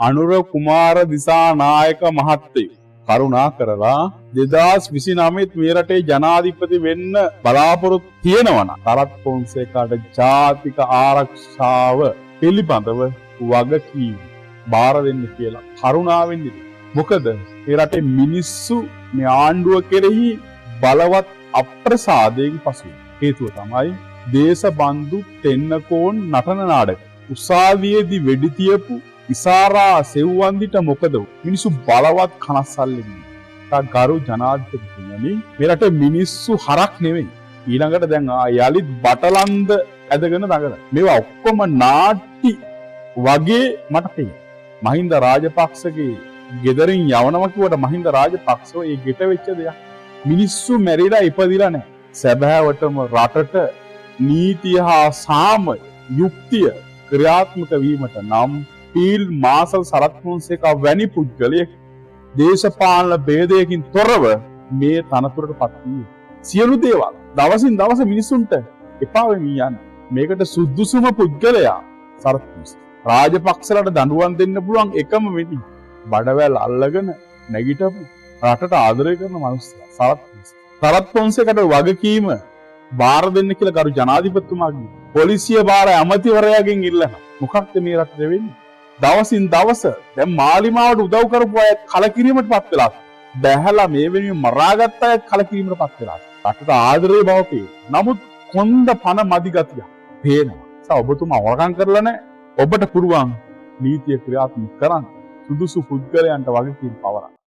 අනුර කුමාර දිසානායක මහත්තයෝ කරුණා කරලා 2029 මේ රටේ ජනාධිපති වෙන්න බලාපොරොත්තු තියෙනවා නම් සරත් පොන්සේකාට ජාතික ආරක්ෂාව පිළිබඳව වගකීම බාර දෙන්න කියලා කරුණාවෙන් ඉල්ලනවා. මොකද මේ රටේ මිනිස්සු මේ ආණ්ඩුව කෙරෙහි බලවත් අප්‍රසාදයෙන් පසු හේතුව තමයි දේශබන්දු තෙන්නකෝන් නටන නාටක. උසාවියේදී වෙඩි තියපු ඉසාරා සෙව්වන්දිට මොකද මිනිස්සු බලවත් කනස්සල්ලෙන් ගරු ජනාධිපතිතුමනි මේ රටේ මිනිස්සු හරක් නෙවෙයි ඊළඟට දැන් යලිත් බටලන්ද ඇදගෙන නගන මේවා ඔක්කොම නාට්ටි වගේ මට පේනවා. මහින්ද රාජපක්ෂගේ ගෙදරින් යවනවා කිව්වට මහින්ද රාජපක්ෂව ඒ ගෙට වෙච්ච දෙයක්. මිනිස්සු මැරිලා ඉපදිලා නැහැ. සැබෑවටම රටට නීතිය හා සාමය යුක්තිය ක්‍රියාත්මක වීමට නම් පීල් මාසල් සරත් පොන්සේකා වැනි පුද්ගලයෙක් දේශපාලන ભેදයකින් තොරව මේ තනතුරට පත් වී සියලු දේවල් දවසින් දවස මිනිසුන්ට එපා වෙමින් යන මේකට සුදුසුම පුද්ගලයා සරත් පොන්සේකා. රාජපක්ෂලට දඬුවම් දෙන්න පුළුවන් එකම වෙටි බඩවැල් අල්ලගෙන නැගිටපු රටට ආදරය කරන මිනිස්සයා සරත් පොන්සේකා. සරත් පොන්සේකට වගකීම බාර දෙන්න කියලා ගරු ජනාධිපතිතුමාගේ පොලිසිය බාර ඇමතිවරයාගෙන් ඉල්ලනවා. මොකක්ද මේ රටේ වෙන්නේ? දවසින් දවස දැන් මාලිමාවට උදව් කරපු අය කලකිරීමට පත් වෙලා බැහැලා මේ වෙනුවෙන් මරාගත්ත අය කලකිරීමට පත් වෙලා රටට ආදරේ බව පේනවා. නමුත් කොන්ද පන මදි ගතිය පේනවා. ඔබතුමා වරකම් කරලා නැහැ. ඔබට පුළුවන් නීතිය ක්‍රියාත්මක කරන්න සුදුසු පුද්ගලයන්ට වගකීම් පවරන්න.